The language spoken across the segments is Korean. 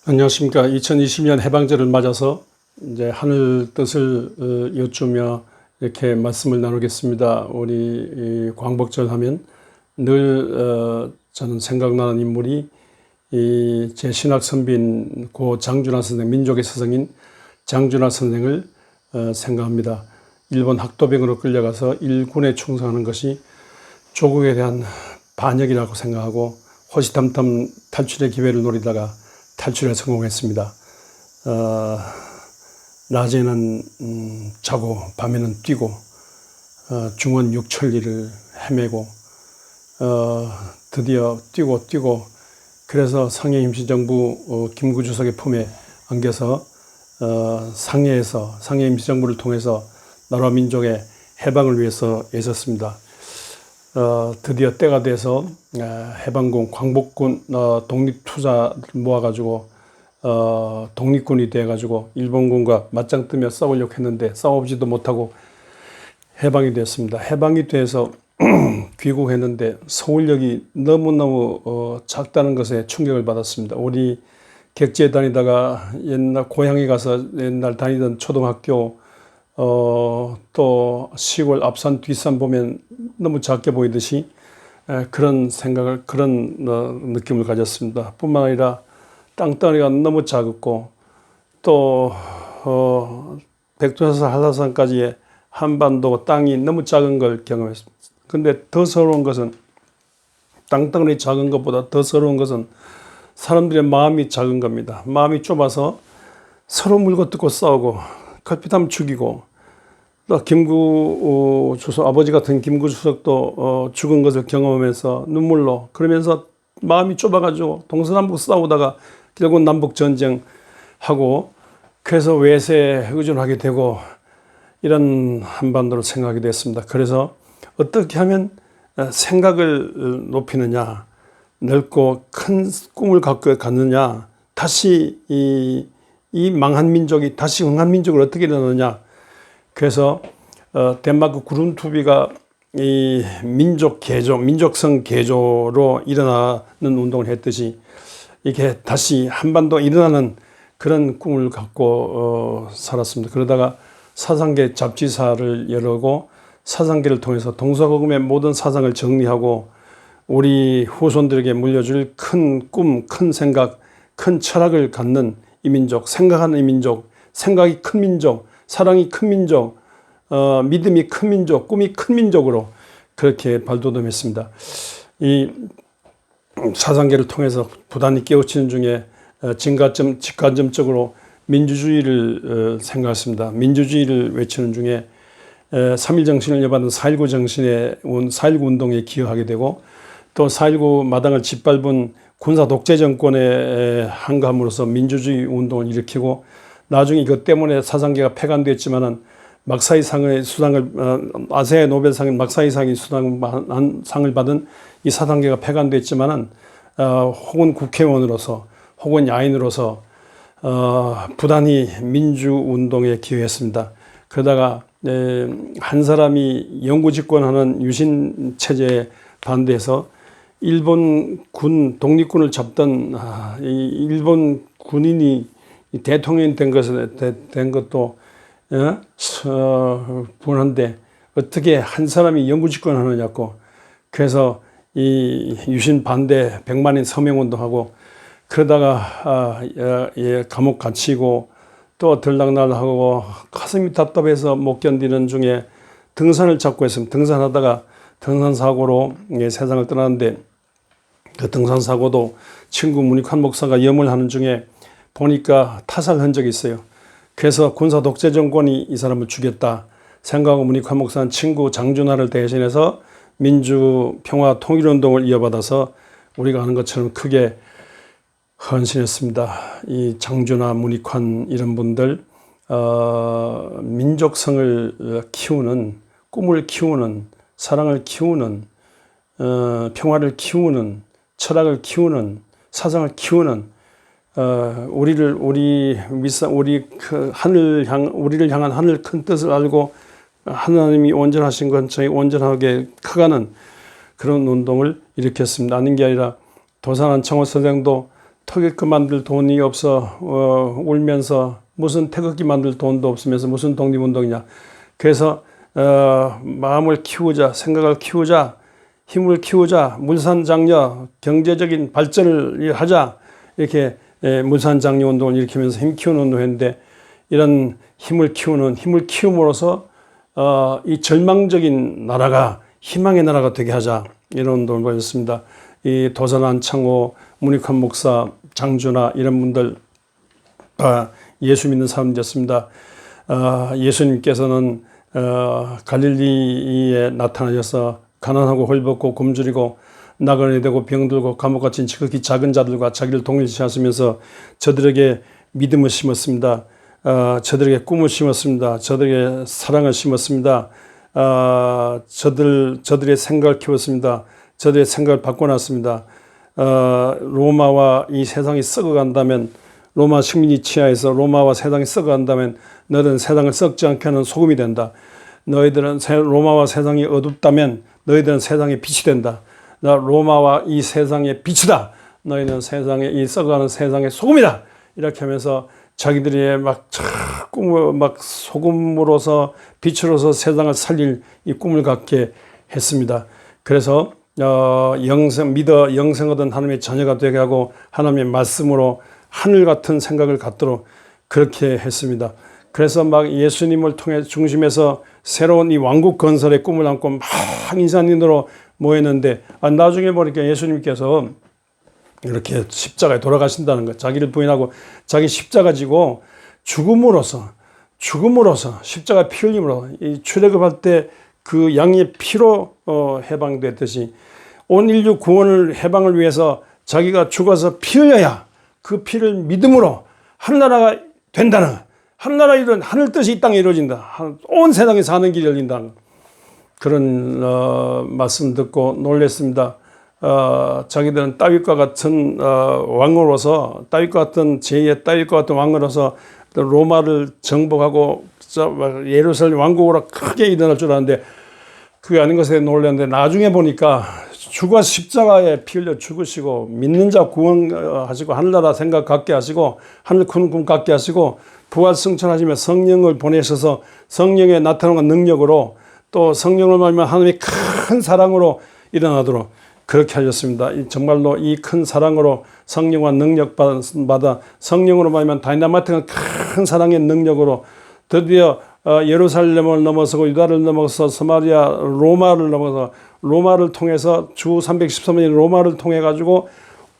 안녕하십니까. 2020년 해방절을 맞아서 이제 하늘 뜻을 여쭈며 이렇게 말씀을 나누겠습니다. 우리 광복절 하면 늘 저는 생각나는 인물이 제 신학 선비인 고 장준하 선생, 민족의 스승인 장준하 선생을 생각합니다. 일본 학도병으로 끌려가서 일군에 충성하는 것이 조국에 대한 반역이라고 생각하고 호시탐탐 탈출의 기회를 노리다가 탈출에 성공했습니다. 낮에는 자고 밤에는 뛰고 중원 6천리를 헤매고 드디어 뛰고 그래서 상해 임시정부 김구 주석의 품에 안겨서 상해 임시정부를 통해서 나라 민족의 해방을 위해서 애썼습니다. 드디어 때가 돼서 해방군, 광복군 독립투자를 모아가지고 독립군이 돼가지고 일본군과 맞짱 뜨며 싸우려고 했는데 싸워보지도 못하고 해방이 됐습니다. 해방이 돼서 귀국했는데 서울역이 너무너무 작다는 것에 충격을 받았습니다. 우리 객지에 다니다가 옛날 고향에 가서 옛날 다니던 초등학교 또 시골 앞산 뒷산 보면 너무 작게 보이듯이 그런 생각을 그런 느낌을 가졌습니다. 뿐만 아니라 땅덩어리가 너무 작았고 또 백두산에서 한라산까지의 한반도 땅이 너무 작은 걸 경험했습니다. 근데 더 서러운 것은 땅덩어리 작은 것보다 더 서러운 것은 사람들의 마음이 작은 겁니다. 마음이 좁아서 서로 물고 뜯고 싸우고 걸핏하면 죽이고 또 김구 주석, 아버지 같은 김구 주석도 죽은 것을 경험하면서 눈물로 그러면서 마음이 좁아가지고 동서남북 싸우다가 결국 남북 전쟁하고 그래서 외세에 의존하게 되고 이런 한반도를 생각하게 됐습니다. 그래서 어떻게 하면 생각을 높이느냐, 넓고 큰 꿈을 갖느냐, 다시 이 망한 민족이 다시 흥한 민족을 어떻게 일어나느냐. 그래서 덴마크 구룬투비가 이 민족 개조, 민족성 개조로 일어나는 운동을 했듯이 이게 다시 한반도 일어나는 그런 꿈을 갖고 살았습니다. 그러다가 사상계 잡지사를 열고 사상계를 통해서 동서고금의 모든 사상을 정리하고 우리 후손들에게 물려줄 큰 꿈, 큰 생각, 큰 철학을 갖는 이 민족, 생각하는 이 민족, 생각이 큰 민족, 사랑이 큰 민족, 믿음이 큰 민족, 꿈이 큰 민족으로 그렇게 발돋움했습니다. 이 사상계를 통해서 부단히 깨우치는 중에 직관점적으로 민주주의를 생각했습니다. 민주주의를 외치는 중에 3.1 정신을 이어받은 4.19 정신에 온 4.19 운동에 기여하게 되고 또 4.19 마당을 짓밟은 군사 독재 정권에 항감으로써 민주주의 운동을 일으키고 나중에 이것 때문에 사상계가 폐간됐지만은 막사이상의 수상을 아세아 노벨상인 막사이상이 상을 받은 이 사상계가 폐간됐지만은 혹은 국회의원으로서 혹은 야인으로서 부단히 민주운동에 기여했습니다. 그러다가 한 사람이 영구집권하는 유신체제에 반대해서 일본 군 독립군을 잡던 이 일본 군인이 대통령이 된 것도 분한데 어떻게 한 사람이 영구집권하느냐고. 그래서 이 유신 반대 100만인 서명운동하고 그러다가 감옥 갇히고 또 들락날락하고 가슴이 답답해서 못 견디는 중에 등산을 찾고 했습니다. 등산하다가 등산사고로 세상을 떠났는데 그 등산사고도 친구 문익환 목사가 염을 하는 중에 보니까 타살 흔적이 있어요. 그래서 군사 독재 정권이 이 사람을 죽였다 생각하고 문익환 목사는 친구 장준하를 대신해서 민주 평화 통일운동을 이어받아서 우리가 아는 것처럼 크게 헌신했습니다. 이 장준하, 문익환 이런 분들 민족성을 키우는, 꿈을 키우는, 사랑을 키우는, 평화를 키우는, 철학을 키우는, 사상을 키우는 우리를 향한 하늘 큰 뜻을 알고 하나님이 온전하신 것처럼 온전하게 커가는 그런 운동을 일으켰습니다. 아닌 게 아니라 도산한 청호 선생도 태극기 만들 돈이 없어 울면서 무슨 태극기 만들 돈도 없으면서 무슨 독립운동이냐. 그래서 마음을 키우자, 생각을 키우자, 힘을 키우자, 물산장려, 경제적인 발전을 하자. 이렇게 물산장려 운동을 일으키면서 힘 키우는 운동을 했는데, 이런 힘을 키움으로써 이 절망적인 나라가 희망의 나라가 되게 하자. 이런 운동을 벌였습니다. 이 도산 안창호, 문익환 목사, 장준하 이런 분들 예수 믿는 사람들이었습니다. 예수님께서는 갈릴리에 나타나셔서 가난하고 헐벗고 굶주리고 나그네 되고 병들고 감옥 갇힌 지극히 작은 자들과 자기를 동일시하시면서 저들에게 믿음을 심었습니다. 저들에게 꿈을 심었습니다. 저들에게 사랑을 심었습니다. 저들의 생각을 키웠습니다. 저들의 생각을 바꿔놨습니다. 로마와 이 세상이 썩어간다면, 로마 식민지 치하에서 로마와 세상이 썩어간다면 너희들은 세상을 썩지 않게 하는 소금이 된다. 너희들은 로마와 세상이 어둡다면 너희들은 세상의 빛이 된다. 나 로마와 이 세상의 빛이다. 너희는 세상의 이 썩어가는 세상의 소금이다. 이렇게 하면서 자기들이 꿈을 소금으로서 빛으로서 세상을 살릴 이 꿈을 갖게 했습니다. 그래서 영생 얻은 하나님의 자녀가 되게 하고 하나님의 말씀으로 하늘 같은 생각을 갖도록 그렇게 했습니다. 그래서 예수님을 통해 중심에서 새로운 이 왕국 건설의 꿈을 안고 인산인으로 모였는데, 나중에 보니까 예수님께서 이렇게 십자가에 돌아가신다는 것, 자기를 부인하고 자기 십자가 지고 죽음으로써 십자가 피 흘림으로 이 출애굽할 때 그 양의 피로 해방됐듯이 온 인류 구원을 해방을 위해서 자기가 죽어서 피 흘려야 그 피를 믿음으로 하늘나라가 된다는, 하늘나라 이런 하늘 뜻이 이 땅에 이루어진다, 온 세상에 사는 길이 열린다는 그런 말씀 듣고 놀랐습니다. 자기들은 다윗과 같은 왕으로서, 다윗과 같은 제2의 다윗과 같은 왕으로서 로마를 정복하고 예루살렘 왕국으로 크게 일어날 줄 알았는데 그게 아닌 것에 놀랐는데, 나중에 보니까 죽어 십자가에 피 흘려 죽으시고 믿는 자 구원하시고 하늘나라 생각 갖게 하시고 하늘 큰 꿈 갖게 하시고 부활 승천하시며 성령을 보내셔서 성령의 나타나는 능력으로 또 성령을 말하면 하나님의 큰 사랑으로 일어나도록 그렇게 하셨습니다. 정말로 이 큰 사랑으로 성령과 능력 받아 성령으로 말하면 다이나마이트 큰 사랑의 능력으로 드디어 예루살렘을 넘어서고 유다를 넘어서 서마리아 로마를 넘어서 로마를 통해서 주 313일 로마를 통해 가지고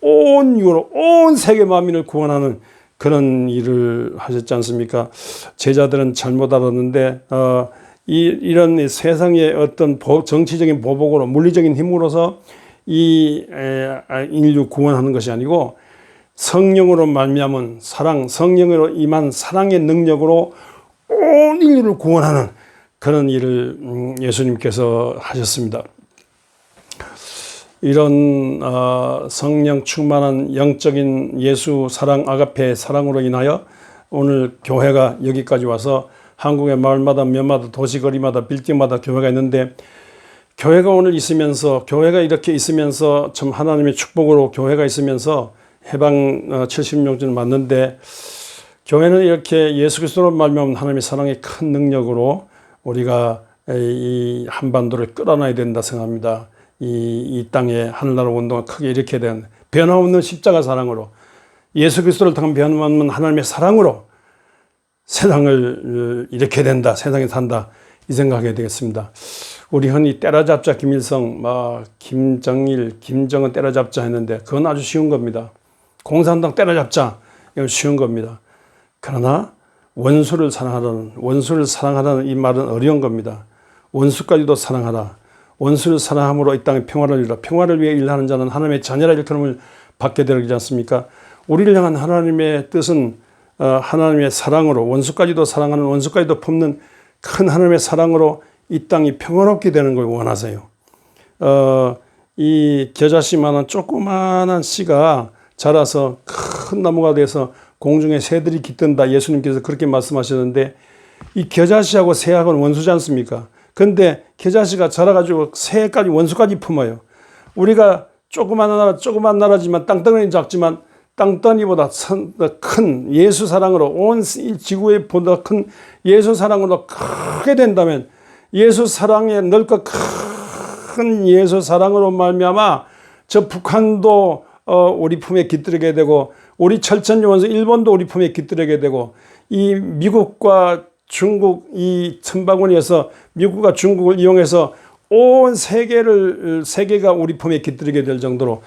온 유로 온 세계 만민을 구원하는 그런 일을 하셨지 않습니까? 제자들은 잘못 알았는데 이런 세상의 어떤 정치적인 보복으로 물리적인 힘으로서 이 인류 구원하는 것이 아니고 성령으로 말미암은 사랑, 성령으로 임한 사랑의 능력으로 온 인류를 구원하는 그런 일을 예수님께서 하셨습니다. 이런 성령 충만한 영적인 예수 사랑, 아가페 사랑으로 인하여 오늘 교회가 여기까지 와서 한국의 마을마다 면마다 도시거리마다 빌딩마다 교회가 있는데, 교회가 오늘 있으면서, 교회가 이렇게 있으면서 참 하나님의 축복으로 교회가 있으면서 해방 70명주를 맞는데, 교회는 이렇게 예수 그리스도로 말미암은 하나님의 사랑의 큰 능력으로 우리가 이 한반도를 끌어놔야 된다 생각합니다. 이 땅에 하늘나라 운동을 크게 일으켜야 되는, 변함없는 십자가 사랑으로 예수 그리스도를 통한 변함없는 하나님의 사랑으로 세상을 일으켜야 된다, 세상에 산다, 이 생각하게 되겠습니다. 우리 흔히 때려잡자 김일성, 김정일, 김정은 때려잡자 했는데 그건 아주 쉬운 겁니다. 공산당 때려잡자, 이건 쉬운 겁니다. 그러나 원수를 사랑하라는 이 말은 어려운 겁니다. 원수까지도 사랑하라. 원수를 사랑함으로 이 땅에 평화를 이루라. 평화를 위해 일하는 자는 하나님의 자녀라, 이렇게 하는 받게 되지 않습니까? 우리를 향한 하나님의 뜻은 하나님의 사랑으로, 원수까지도 사랑하는, 원수까지도 품는 큰 하나님의 사랑으로 이 땅이 평화롭게 되는 걸 원하세요. 이 겨자씨만한 조그마한 씨가 자라서 큰 나무가 돼서 공중에 새들이 깃든다, 예수님께서 그렇게 말씀하셨는데, 이 겨자씨하고 새하고는 원수지 않습니까? 근데 겨자씨가 자라가지고 새까지, 원수까지 품어요. 우리가 조그만 나라지만, 땅덩어리는 작지만 땅덩이보다 큰 예수 사랑으로 온 지구에 보다 큰 예수 사랑으로 크게 된다면 예수 사랑에 넓고 큰 예수 사랑으로 말미암아 저 북한도 우리 품에 깃들게 되고 우리 철천지원수 일본도 우리 품에 깃들게 되고 이 미국과 중국 이 천바구니에서 미국과 중국을 이용해서 온 세계가 우리 품에 깃들게 될 정도로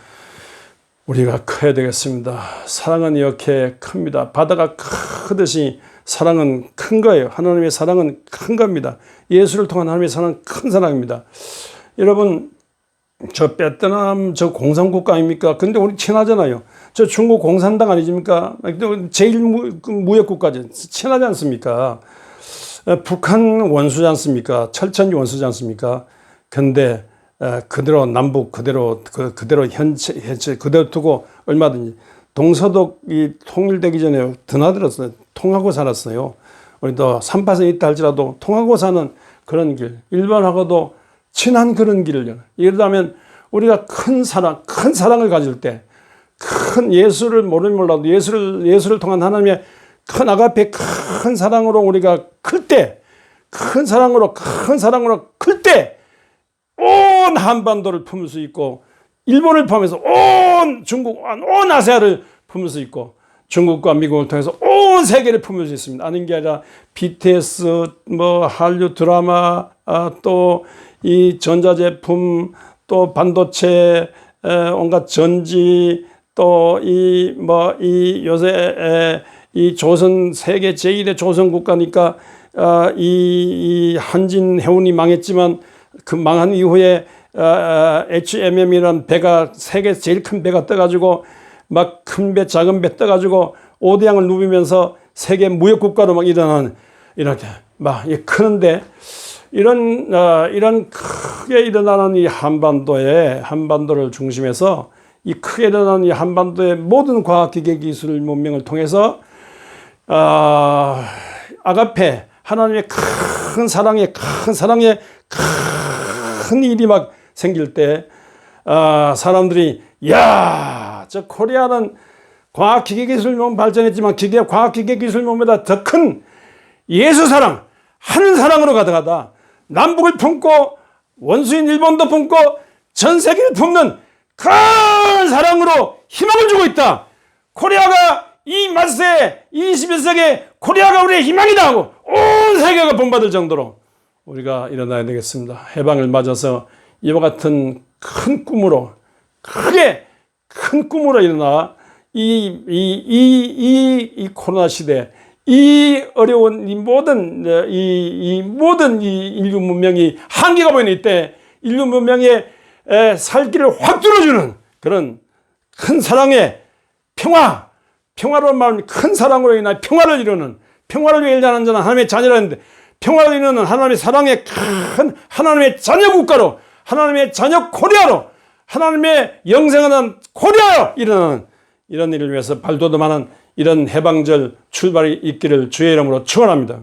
우리가 커야 되겠습니다. 사랑은 이렇게 큽니다. 바다가 크듯이 사랑은 큰 거예요. 하나님의 사랑은 큰 겁니다. 예수를 통한 하나님의 사랑은 큰 사랑입니다. 여러분, 저 베트남 저 공산국가 아닙니까? 근데 우리 친하잖아요. 저 중국 공산당 아니십니까? 제일 무역국가죠. 친하지 않습니까? 북한 원수지 않습니까? 철천지 원수지 않습니까? 근데 그대로 남북 그대로 현재 그대로 두고 얼마든지 동서독이 통일되기 전에 드나들었어요. 통하고 살았어요. 우리도 3파선이 있다 할지라도 통하고 사는 그런 길, 일본하고도 친한 그런 길을 이러다면 우리가 큰 사랑을 가질 때, 큰 예수를 모르면 몰라도 예수를 통한 하나님의 큰 아가페 큰 사랑으로 우리가 클 때, 큰 사랑으로 클 때 온 한반도를 품을 수 있고 일본을 포함해서 온 중국, 온 아시아를 품을 수 있고 중국과 미국을 통해서 온 세계를 품을 수 있습니다. 아닌 게 아니라 BTS, 한류 드라마, 또 이 전자제품, 또 반도체, 온갖 전지, 또 이 요새 이 조선 세계 제1의 조선 국가니까 이 한진 해운이 망했지만 그 망한 이후에 HMM이라는 배가 세계 제일 큰 배가 떠가지고 막 큰 배 작은 배 떠가지고 오대양을 누비면서 세계 무역국가로 막 일어나는 이렇게 막 크는데 이런 크게 일어나는 이 한반도를 중심해서 이 크게 일어나는 이 한반도의 모든 과학기계 기술 문명을 통해서 아가페 하나님의 큰 사랑에 큰 일이 막 생길 때 사람들이 야, 저 코리아는 과학기계기술만 발전했지만 과학기계기술보다 더 큰 예수 사랑, 하늘 사랑으로 가득하다. 남북을 품고 원수인 일본도 품고 전 세계를 품는 큰 사랑으로 희망을 주고 있다. 코리아가 이 말세 21세기에 코리아가 우리의 희망이다 하고 온 세계가 본받을 정도로 우리가 일어나야 되겠습니다. 해방을 맞아서 이와 같은 큰 꿈으로 일어나 이 코로나 시대, 이 어려운 이 모든 인류 문명이 한계가 보이는 이때 인류 문명의 살 길을 확 뚫어주는 그런 큰 사랑의 평화로 말하면 큰 사랑으로 인한 평화를 이루는, 평화를 위해 일하는 자는 하나님의 자녀라는데 평화를 이루는 하나님의 사랑의 큰 하나님의 자녀 국가로, 하나님의 자녀 코리아로, 하나님의 영생하는 코리아로 일어나는 이런 일을 위해서 발돋움하는 이런 해방절 출발이 있기를 주의 이름으로 축원합니다.